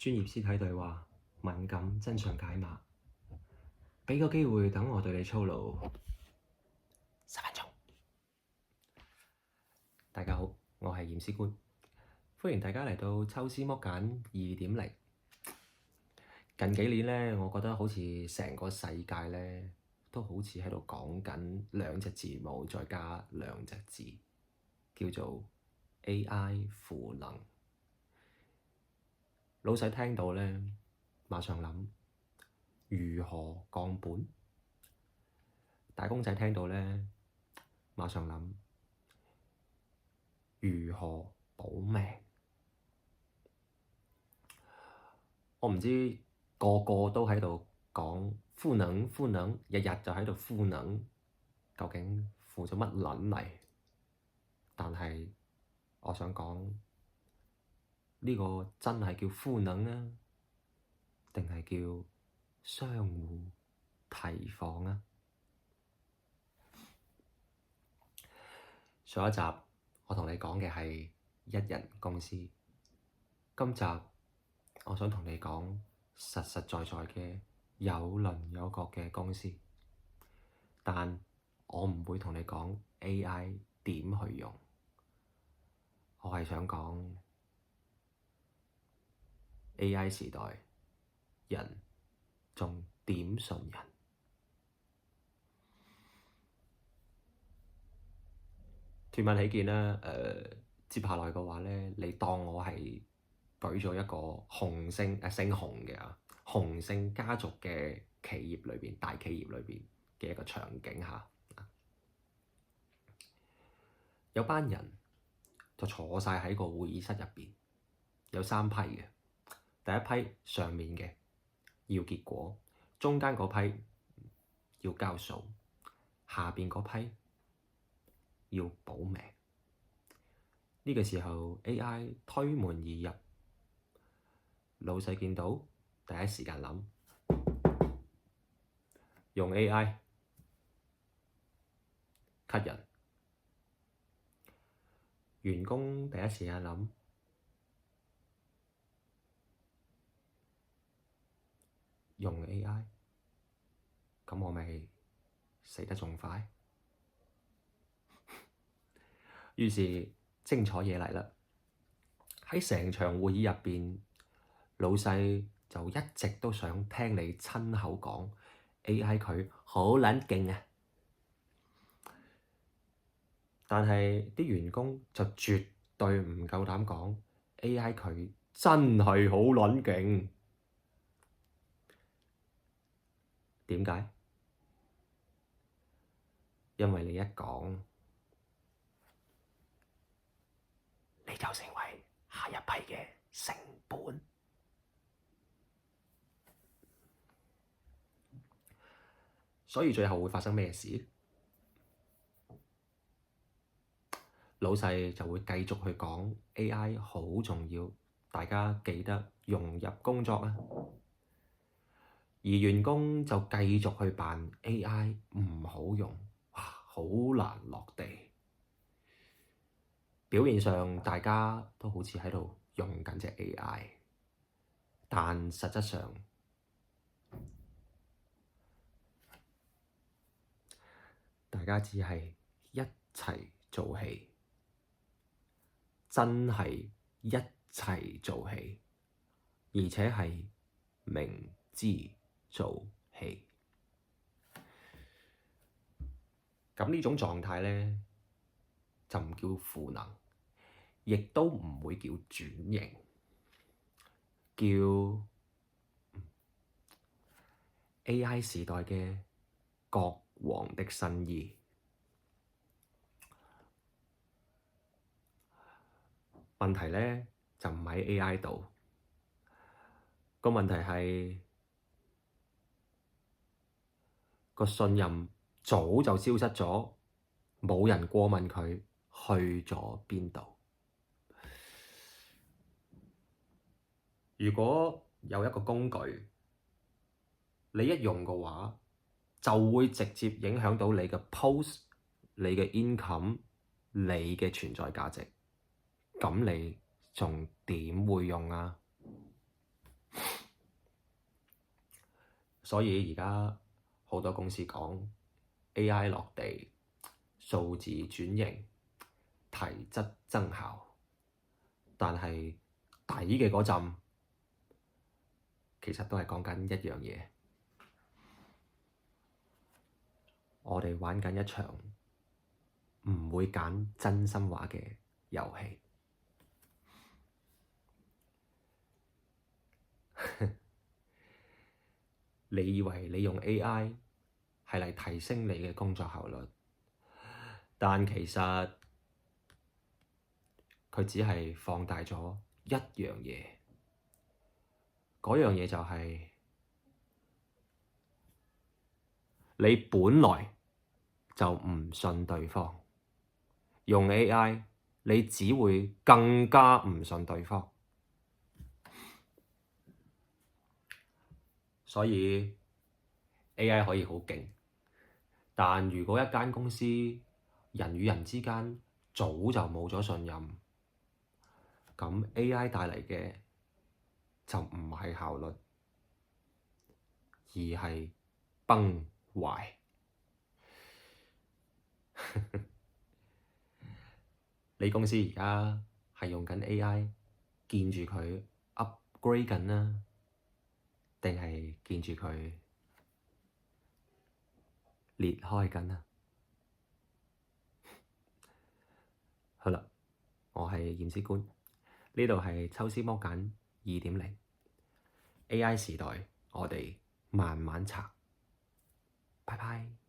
專業屍體對話，敏感真相解碼，畀個機會等我對你操勞10分鐘。大家好，我係驗屍官，歡迎大家嚟到抽絲剝繭2.0。近幾年呢，我覺得好似成個世界呢，都好似喺度講緊兩隻字母再加兩隻字，叫做 AI 賦能。老細聽到呢，馬上諗如何降本；打工仔聽到呢，馬上諗如何保命。我唔知個個都喺度講賦能賦能，日日就喺度賦能，究竟賦咗乜撚嚟？但係我想講呢個真係叫賦能啊，定係叫相互提防啊？上一集我同你講嘅係一人公司，今集我想同你講實實在在嘅有稜有角嘅公司，但我唔會同你講 AI 點去用，我係想講 AI 時代人仲點信人？脫文起見啦，接下來嘅話呢，你當我係舉咗一個姓洪嘅洪姓家族嘅企業裏邊，大企業裏邊嘅一個場景下，有班人就坐晒喺個會議室入邊，有3批嘅。第一批上面嘅要結果，中間嗰批要交數，下邊嗰批要保命。呢個時候 AI 推門而入，老細見到第一時間諗用 AI cut 人，員工第一時間諗用 AI，咁我咪死得仲快。於是精彩嘢嚟啦！喺成場會議入邊，老細就一直都想聽你親口講 AI 佢好撚勁啊！但係啲員工就絕對唔夠膽講 AI 佢真係好撚勁。點解？因為你一講，你就成為下一批嘅成本。所以最後會發生咩事？老細就會繼續去講 AI 好重要，大家記得融入工作啊！而員工就繼續去扮 AI 唔好用，哇，好難落地。表面上大家都好似喺度用緊隻 AI，但實質上大家只係一齊做戲，真係一齊做戲，而且係明知做戲。咁呢種狀態呢，就唔叫賦能，亦都唔會叫轉型，叫 AI 時代嘅國王的新衣。問題呢，就唔喺 AI 度，個問題係個信任早就消失咗，冇人過問佢去咗邊度。如果有一個工具，你一用嘅話，就會直接影響到你嘅 post、你嘅 income、你嘅存在價值，咁你仲點會用啊？所以而家好多公司講 AI 落地、數字轉型、提質增效，但係底嘅嗰陣其實都係講緊一樣嘢，我哋玩緊一場唔會揀真心話嘅遊戲。你以為你用 AI 係嚟提升你嘅工作效率，但其實佢只係放大咗一樣嘢，嗰樣嘢就係你本來就唔信對方，用 AI 你只會更加唔信對方。所以 AI 可以好勁，但如果一間公司人與人之間早就冇咗信任，咁 AI 帶嚟嘅就唔係效率，而係崩壞。你公司而家係用緊 AI 見住佢 upgrade 緊啦，定係見住佢裂開緊啊？好啦，我係驗屍官，呢度係抽絲剝繭2.0 AI 時代，我哋慢慢拆。拜拜。